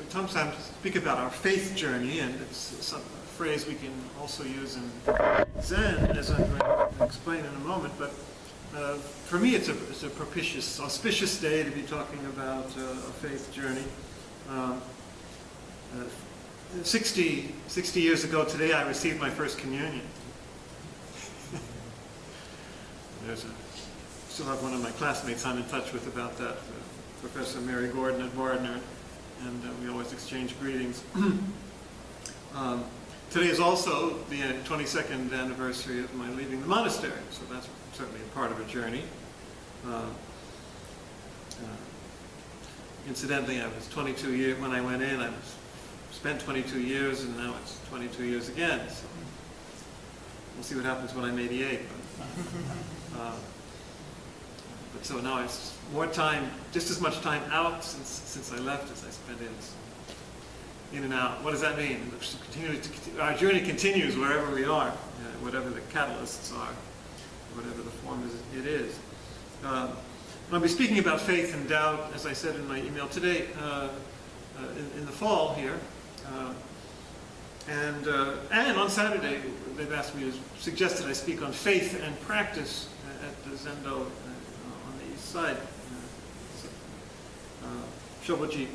we sometimes speak about our faith journey, and it's a phrase we can also use in Zen, as I'm going to explain in a moment. But for me, it's a propitious, auspicious day to be talking about a faith journey. 60 years ago today, I received my first communion. Still have one of my classmates I'm in touch with about that, Professor Mary Gordon at Bardner, and we always exchange greetings. Today is also the 22nd anniversary of my leaving the monastery, so that's certainly a part of a journey. Incidentally, I was 22 years when I went in. I spent 22 years, and now it's 22 years again. So we'll see what happens when I'm 88. But so now it's more time, just as much time out since I left as I spent in and out. What does that mean? Our journey continues wherever we are, whatever the catalysts are, whatever the form it is. I'll be speaking about faith and doubt, as I said in my email today, in the fall here. And on Saturday, they've asked me to suggested I speak on faith and practice at the Zendo on the east side, Shoboji.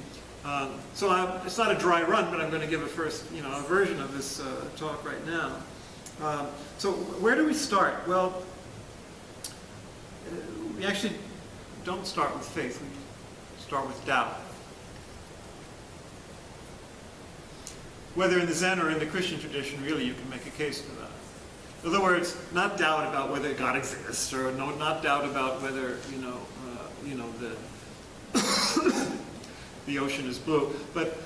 So it's not a dry run, but I'm going to give a version of this talk right now. So where do we start? Well, we actually don't start with faith. We start with doubt. Whether in the Zen or in the Christian tradition, really, you can make a case for that. In other words, not doubt about whether God exists, or not doubt about whether the ocean is blue, but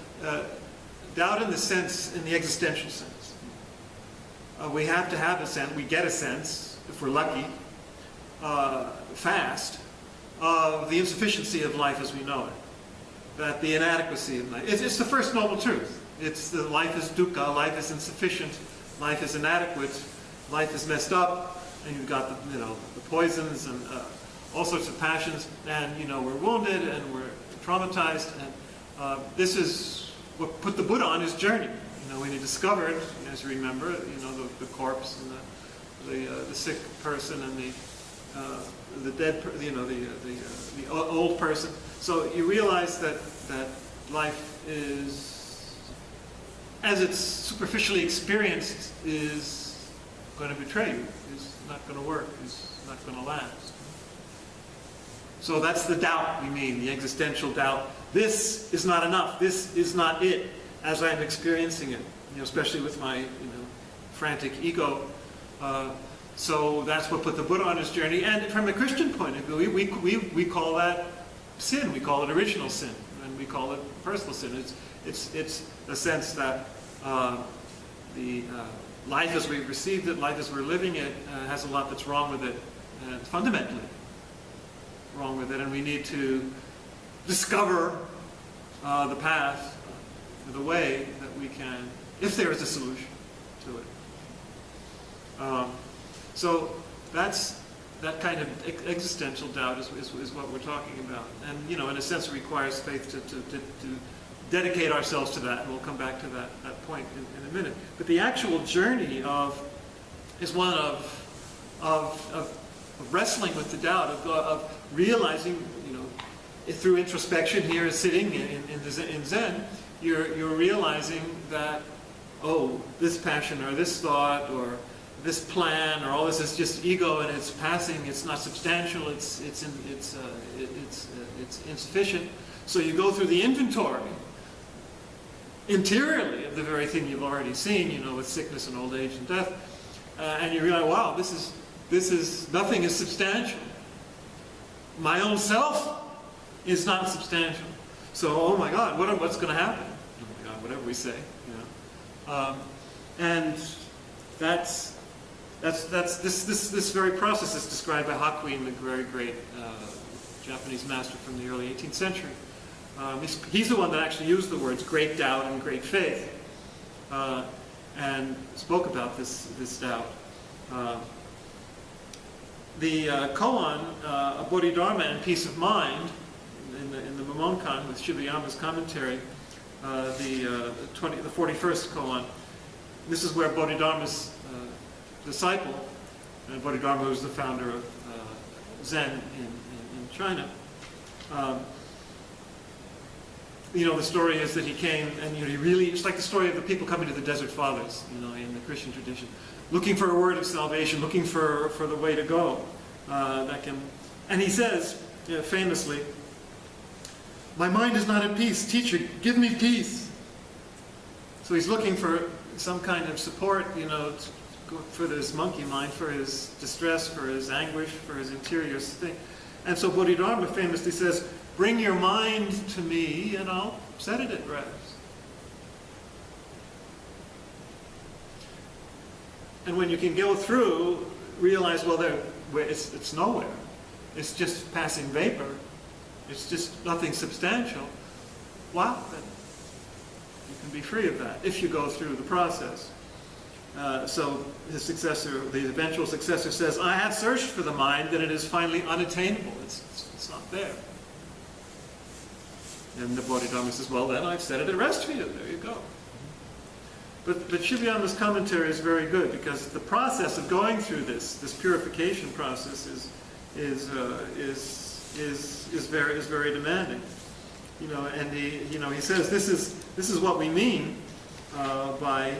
doubt in the existential sense. We have to have a sense. We get a sense, if we're lucky, fast, of the insufficiency of life as we know it. That the inadequacy of life. It's the first noble truth. It's that life is dukkha, life is insufficient, life is inadequate, life is messed up, and you've got the poisons and all sorts of passions, and we're wounded and we're traumatized, and this is what put the Buddha on his journey. When he discovered, as you remember, the corpse and the sick person and the dead, the old person. So you realize that life is, as it's superficially experienced, is going to betray you, is not going to work, is not going to last. So that's the doubt we mean, the existential doubt. This is not enough. This is not it, as I'm experiencing it. Especially with my frantic ego. So that's what put the Buddha on his journey. And from a Christian point of view, we call that sin. We call it original sin, and we call it personal sin. It's a sense that the life as we've received it, life as we're living it, has a lot that's wrong with it, fundamentally wrong with it, and we need to discover the path, the way that we can, if there is a solution to it. So that kind of existential doubt is what we're talking about, and in a sense it requires faith to dedicate ourselves to that, and we'll come back to that point in a minute. But the actual journey is one of wrestling with the doubt, of realizing, through introspection here, sitting in Zen, you're realizing that, this passion or this thought or this plan or all this is just ego, and it's passing. It's not substantial. It's insufficient. So you go through the inventory interiorly of the very thing you've already seen, with sickness and old age and death, and you realize, wow, this is nothing is substantial. My own self is not substantial. So, oh my God, what's going to happen? Oh my God, whatever we say, and that's this very process is described by Hakuin, the very great Japanese master from the early 18th century. He's the one that actually used the words great doubt and great faith, and spoke about this doubt. The koan, a Bodhidharma and Peace of Mind, in the Mamonkan with Shibayama's commentary, the 41st koan. This is where Bodhidharma's disciple, and Bodhidharma was the founder of Zen in China. The story is that he came and he really, it's like the story of the people coming to the Desert Fathers, in the Christian tradition, looking for a word of salvation, looking for the way to go. And he says, famously, "My mind is not at peace. Teacher, give me peace." So he's looking for some kind of support, for this monkey mind, for his distress, for his anguish, for his interior thing. And so Bodhidharma famously says, "Bring your mind to me and I'll set it at rest." And when you can go through, realize, well, it's nowhere. It's just passing vapor. It's just nothing substantial. Wow, then you can be free of that if you go through the process. So his successor, the eventual successor, says, "I have searched for the mind, that it is finally unattainable. It's not there." And the Bodhidharma says, "Well, then I've set it at rest for you. There you go." But Shibayama's commentary is very good, because the process of going through this purification process is very demanding. And he says this is what we mean by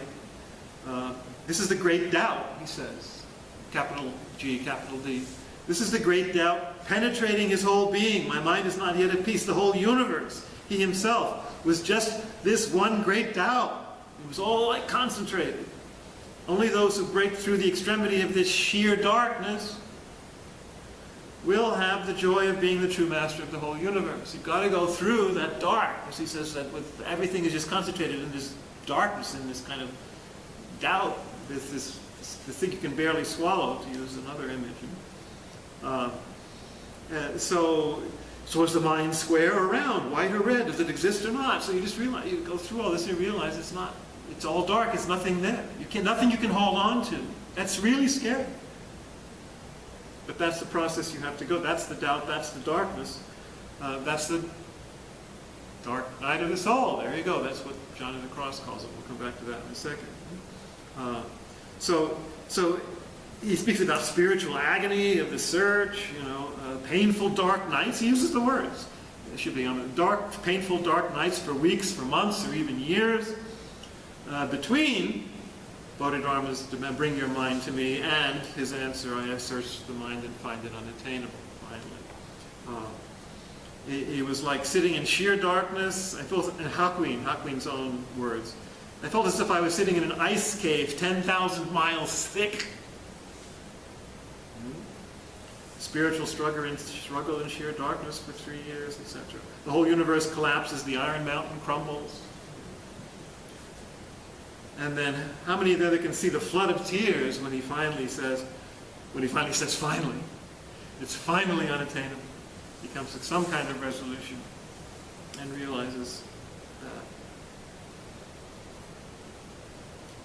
this is the great doubt, he says, capital G, capital D. "This is the great doubt penetrating his whole being. My mind is not yet at peace. The whole universe, he himself, was just this one great doubt. It was all like concentrated. Only those who break through the extremity of this sheer darkness will have the joy of being the true master of the whole universe." You've got to go through that dark, as he says, that with everything is just concentrated in this darkness, in this kind of doubt, this thing you can barely swallow, to use another image. So is the mind square or round, white or red? Does it exist or not? So you just realize, you go through all this and you realize it's not. It's all dark. It's nothing there. Nothing you can hold on to. That's really scary. But that's the process you have to go. That's the doubt. That's the darkness. That's the dark night of the soul. There you go. That's what John of the Cross calls it. We'll come back to that in a second. So he speaks about spiritual agony of the search, painful dark nights. He uses the words. It should be on painful dark nights for weeks, for months, or even years. Between Bodhidharma's "Bring your mind to me" and his answer, "I have searched the mind and find it unattainable," finally. He was like sitting in sheer darkness. I felt, in Hakuin's own words, "I felt as if I was sitting in an ice cave 10,000 miles thick." Spiritual struggle in sheer darkness for 3 years, etc. The whole universe collapses, the Iron Mountain crumbles. And then, how many there can see the flood of tears when he finally says, finally? It's finally unattainable. He comes to some kind of resolution and realizes that.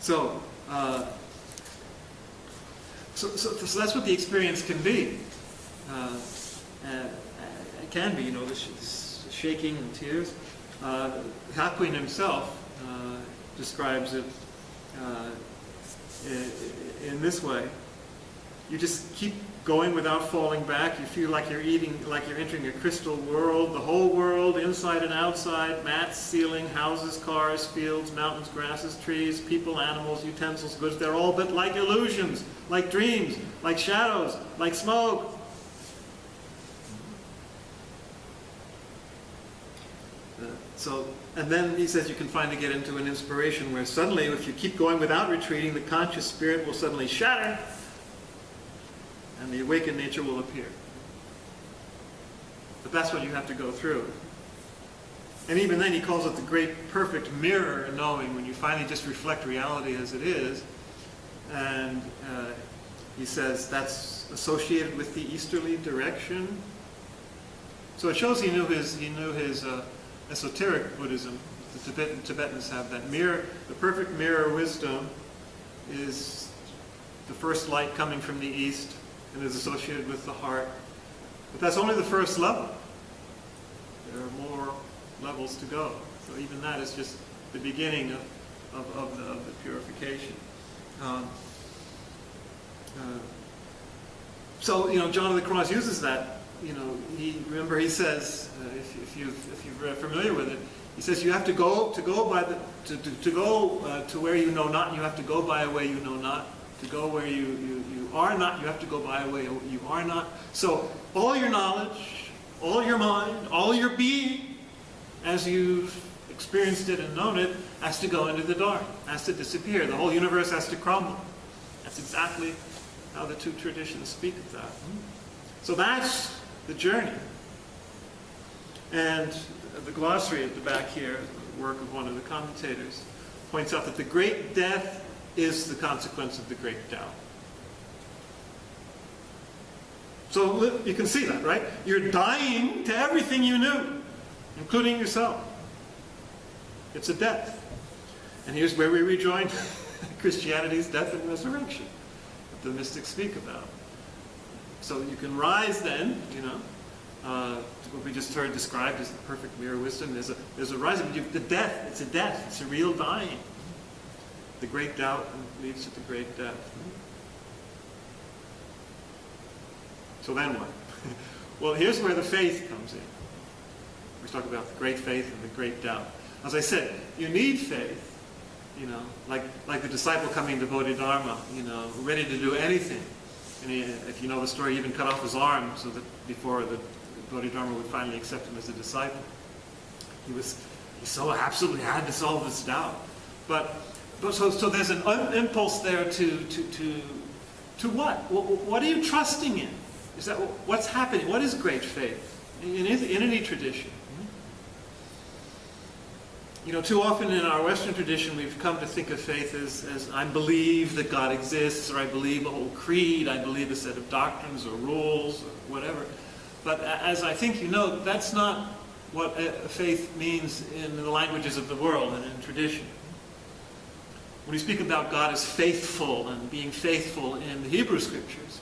So that's what the experience can be. It can be, this shaking and tears. Hakuin himself describes it in this way. You just keep going without falling back. You feel like you're entering a crystal world, the whole world, inside and outside, mats, ceiling, houses, cars, fields, mountains, grasses, trees, people, animals, utensils, goods. They're all but like illusions, like dreams, like shadows, like smoke. And then he says you can finally get into an inspiration where suddenly, if you keep going without retreating, the conscious spirit will suddenly shatter and the awakened nature will appear. But that's what you have to go through. And even then he calls it the great perfect mirror knowing, when you finally just reflect reality as it is. And he says that's associated with the easterly direction. So it shows he knew his esoteric Buddhism. The Tibetans have that mirror. The perfect mirror wisdom is the first light coming from the east and is associated with the heart. But that's only the first level. There are more levels to go. So even that is just the beginning of the purification. So, John of the Cross uses that. Remember he says, if you're familiar with it, he says you have to go to where you know not. You have to go by a way you know not. To go where you are not, you have to go by a way you are not. So all your knowledge, all your mind, all your being, as you've experienced it and known it, has to go into the dark, has to disappear. The whole universe has to crumble. That's exactly how the two traditions speak of that. So that's the journey. And the glossary at the back here, the work of one of the commentators, points out that the great death is the consequence of the great doubt. So you can see that, right? You're dying to everything you knew, including yourself. It's a death. And here's where we rejoin Christianity's death and resurrection that the mystics speak about. So you can rise then, what we just heard described as the perfect mirror wisdom. There's a rising. The death, it's a death. It's a real dying. The great doubt leads to the great death. So then what? Well, here's where the faith comes in. We talk about the great faith and the great doubt. As I said, you need faith, like the disciple coming to Bodhidharma, ready to do anything. And if you know the story, he even cut off his arm so that before the Bodhidharma would finally accept him as a disciple. He so absolutely had to solve this doubt. So there's an impulse there to what? What are you trusting in? Is that what's happening? What is great faith in any tradition? Too often in our Western tradition, we've come to think of faith as I believe that God exists, or I believe a whole creed, I believe a set of doctrines or rules, or whatever. But as I think that's not what faith means in the languages of the world and in tradition. When we speak about God as faithful and being faithful in the Hebrew Scriptures,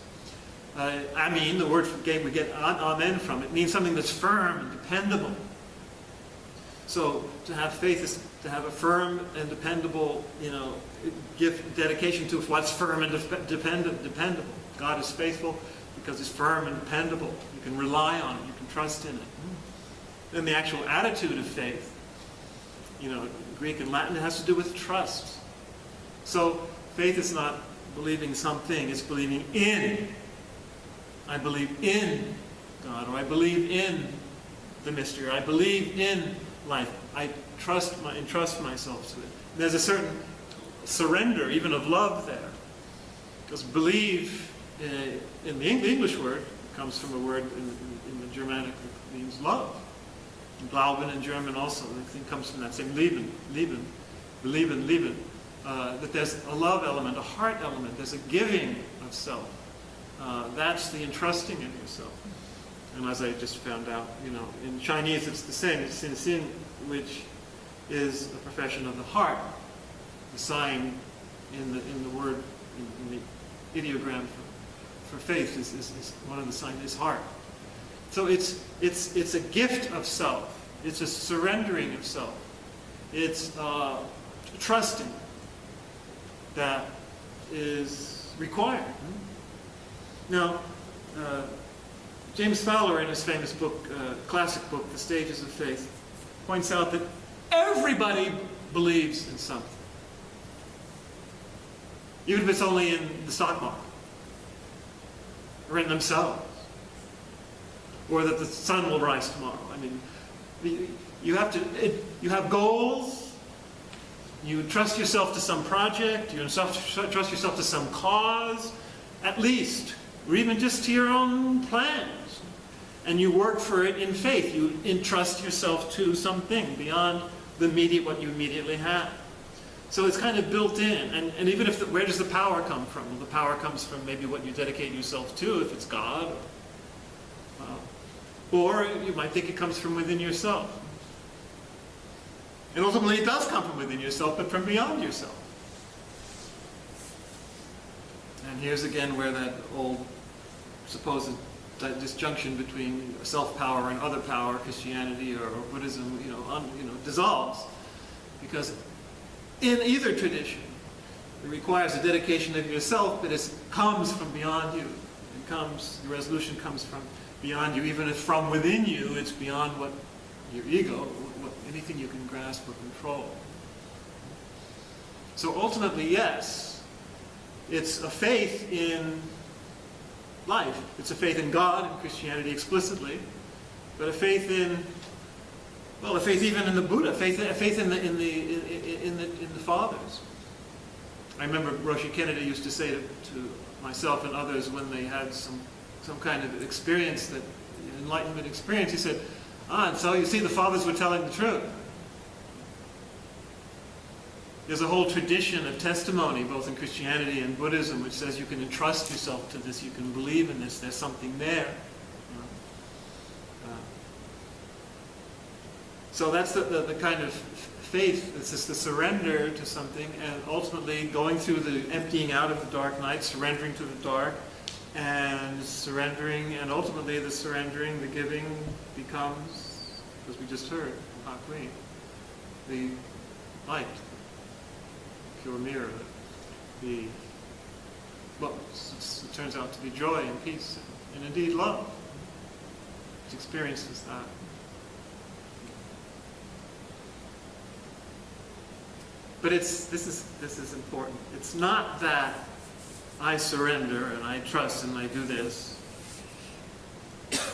the word we get amen from, it means something that's firm and dependable. So to have faith is to have a firm and dependable, give dedication to what's firm and dependable. God is faithful because he's firm and dependable. You can rely on it. You can trust in it. Then the actual attitude of faith, Greek and Latin, it has to do with trust. So faith is not believing something, it's believing in. I believe in God, or I believe in the mystery, or I believe in life. I entrust myself to it. And there's a certain surrender, even of love there. Because believe, in the English word, comes from a word in the Germanic that means love. Glauben in German also, I think, comes from that same lieben. That there's a love element, a heart element, there's a giving of self. That's the entrusting in yourself. And as I just found out, in Chinese it's the same. It's sin sin, which is a profession of the heart. The sign in the word, in the ideogram for faith is one of the signs is heart. So it's a gift of self. It's a surrendering of self. It's trusting that is required. Now, James Fowler, in his famous book, classic book, The Stages of Faith, points out that everybody believes in something. Even if it's only in the stock market, or in themselves, or that the sun will rise tomorrow. You have goals, you trust yourself to some project, you trust yourself to some cause, at least, or even just to your own plans. And you work for it in faith. You entrust yourself to something beyond what you immediately have. So it's kind of built in. And even where does the power come from? Well, the power comes from maybe what you dedicate yourself to, if it's God. Or you might think it comes from within yourself. And ultimately it does come from within yourself, but from beyond yourself. And here's again where that old supposed that disjunction between self-power and other power, Christianity or Buddhism, dissolves. Because in either tradition, it requires a dedication of yourself, but it comes from beyond you. The resolution comes from beyond you, even if from within you it's beyond what your ego, anything you can grasp or control. So ultimately, yes, it's a faith in life. It's a faith in God, in Christianity explicitly, but a faith even in the Buddha, a faith in the fathers. I remember Roshi Kennedy used to say to myself and others when they had some kind of experience, that enlightenment experience, he said, and so you see the fathers were telling the truth. There's a whole tradition of testimony, both in Christianity and Buddhism, which says you can entrust yourself to this, you can believe in this, there's something there. So that's the kind of faith, it's just the surrender to something, and ultimately going through the emptying out of the dark night, surrendering to the dark, and surrendering, and ultimately the surrendering, the giving becomes, as we just heard from Hakui, the light, pure mirror, it turns out to be joy and peace, and indeed love, which experiences that. But this is important. It's not that I surrender and I trust and I do this,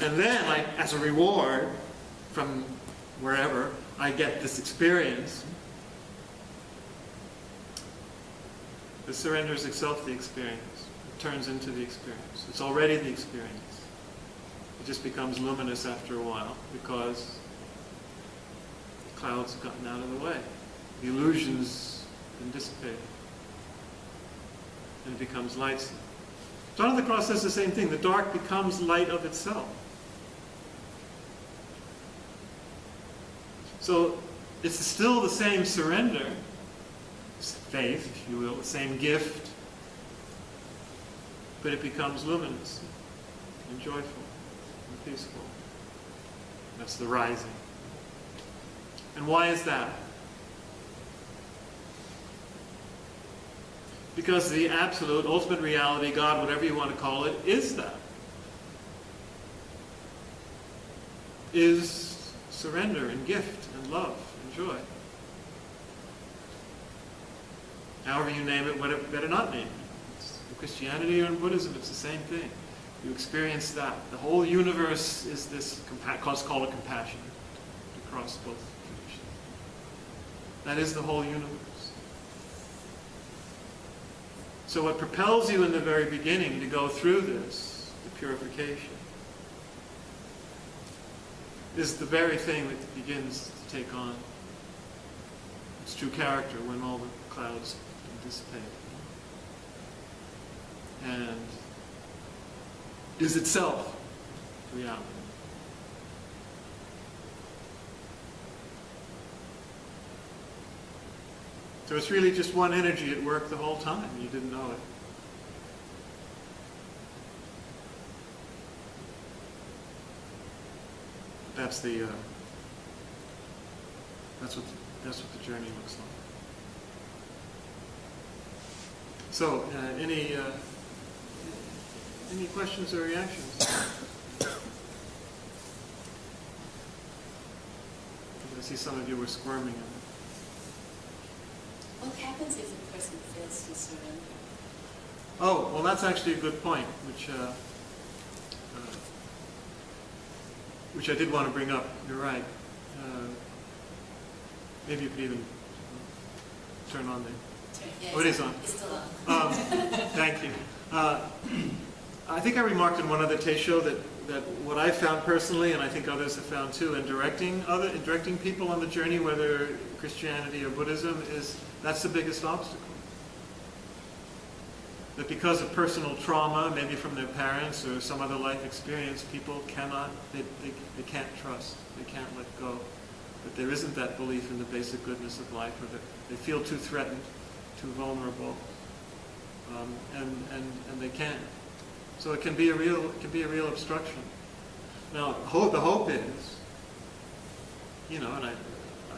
and then as a reward from wherever, I get this experience. The surrender is itself the experience. It turns into the experience. It's already the experience. It just becomes luminous after a while because the clouds have gotten out of the way. The illusion's been dissipated. And it becomes light. John of the Cross says the same thing. The dark becomes light of itself. So it's still the same surrender, faith, if you will, the same gift, but it becomes luminous and joyful and peaceful. That's the rising. And why is that? Because the absolute, ultimate reality, God, whatever you want to call it, is that. Is surrender and gift and love and joy. However you name it, better not name it. It's in Christianity or in Buddhism, it's the same thing. You experience that. The whole universe is this, call it compassion, across both traditions. That is the whole universe. So what propels you in the very beginning to go through this, the purification, is the very thing that begins to take on its true character when all the clouds dissipate. And is itself reality. So it's really just one energy at work the whole time. You didn't know it. That's what the journey looks like. So, any questions or reactions? I see some of you were squirming. What happens if a person fails to surrender? Oh, well, that's actually a good point, which I did want to bring up. You're right. Maybe you could even turn on the... Yeah, it is on. It's still on. Thank you. I think I remarked in one other teisho that what I found personally, and I think others have found too, in directing people on the journey, whether Christianity or Buddhism, that's the biggest obstacle. That because of personal trauma, maybe from their parents or some other life experience, people cannot, they can't trust, they can't let go. That there isn't that belief in the basic goodness of life, or that they feel too threatened, too vulnerable, and they can't. So it can be a real obstruction. Now, the hope is, and I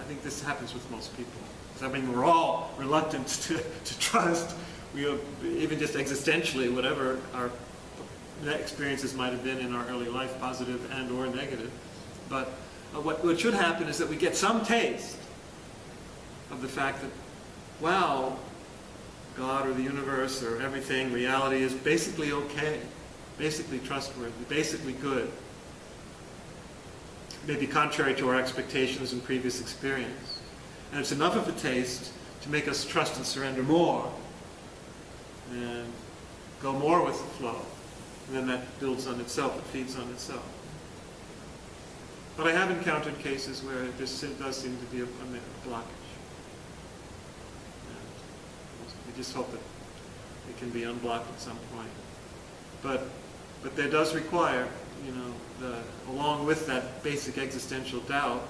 think this happens with most people. I mean, we're all reluctant to trust. We are, even just existentially, whatever our experiences might have been in our early life, positive and or negative. But what should happen is that we get some taste of the fact that, wow, God or the universe or everything, reality is basically okay, basically trustworthy, basically good. Maybe contrary to our expectations and previous experience. And it's enough of a taste to make us trust and surrender more and go more with the flow. And then that builds on itself, it feeds on itself. But I have encountered cases where it does seem to be a blockage. And we just hope that it can be unblocked at some point. But there does require, along with that basic existential doubt,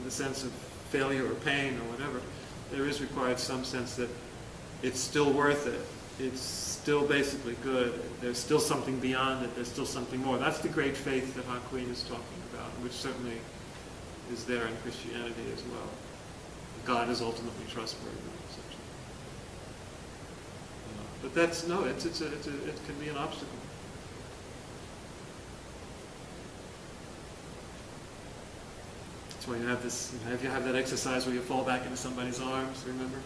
the sense of failure or pain or whatever, there is required some sense that it's still worth it. It's still basically good. There's still something beyond it. There's still something more. That's the great faith that Hakuin is talking about, which certainly is there in Christianity as well. God is ultimately trustworthy. But that's it can be an obstacle. That's why you have this. You have that exercise where you fall back into somebody's arms. Remember?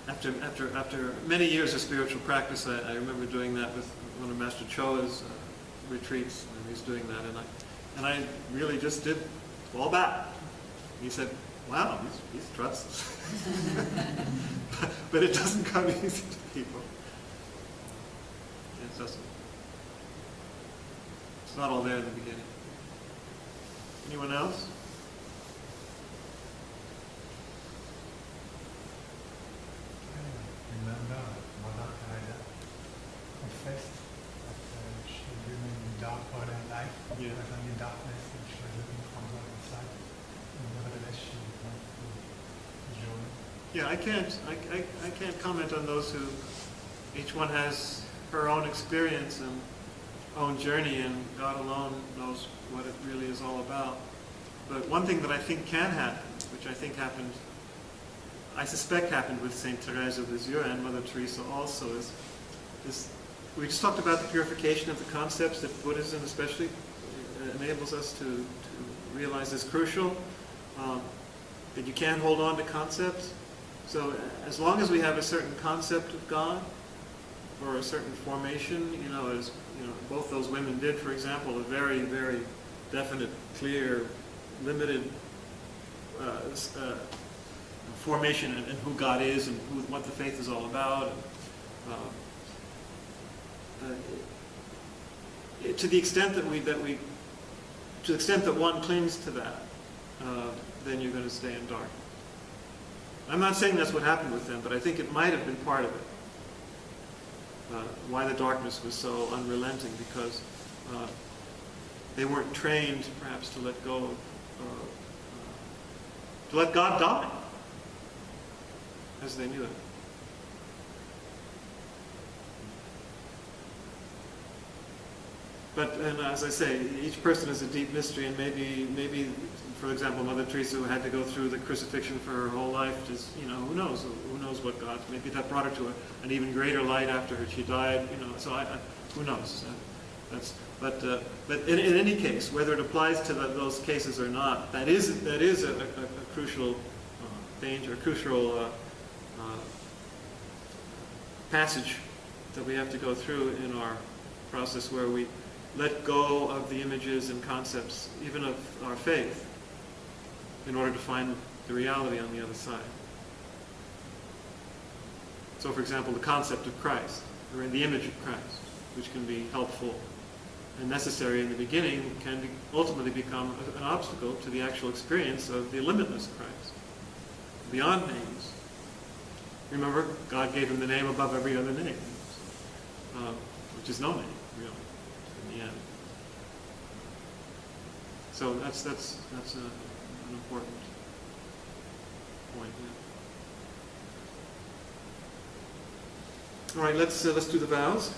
After many years of spiritual practice, I remember doing that with one of Master Choa's retreats, and he was doing that, and I really just did fall back. He said, "Wow, he's trusts," but it doesn't come easy to people. It doesn't. It's not all there in the beginning. Anyone else? Remember, Mother Teresa confessed that she lived in dark part of life, Yeah. was in darkness, and she was looking from the other side. And nevertheless, she went to joy. Yeah, I can't comment on those who, each one has her own experience and own journey, and God alone knows what it really is all about. But one thing that I think can happen, which I think happened, I suspect happened with Saint Teresa of Lisieux and Mother Teresa also, is we just talked about the purification of the concepts that Buddhism especially enables us to realize is crucial, that you can't hold on to concepts. So as long as we have a certain concept of God or a certain formation, as both those women did, for example, a very, very definite, clear, limited formation and who God is and what the faith is all about. To the extent that one clings to that, then you're going to stay in darkness. I'm not saying that's what happened with them, but I think it might have been part of it. Why the darkness was so unrelenting, because they weren't trained, perhaps, to let go of, to let God die, as they knew it. But, and as I say, each person is a deep mystery, and maybe, for example, Mother Teresa, who had to go through the crucifixion for her whole life, just, who knows? Who knows what God, maybe that brought her to an even greater light after she died, so who knows? But in any case, whether it applies to those cases or not, that is a crucial danger, a crucial passage that we have to go through in our process, where we let go of the images and concepts, even of our faith, in order to find the reality on the other side. So, for example, the concept of Christ, or the image of Christ, which can be helpful and necessary in the beginning, can ultimately become an obstacle to the actual experience of the limitless Christ, beyond names. Remember, God gave him the name above every other name, which is no name, really, in the end. So that's an important point. Yeah. All right, let's do the vows.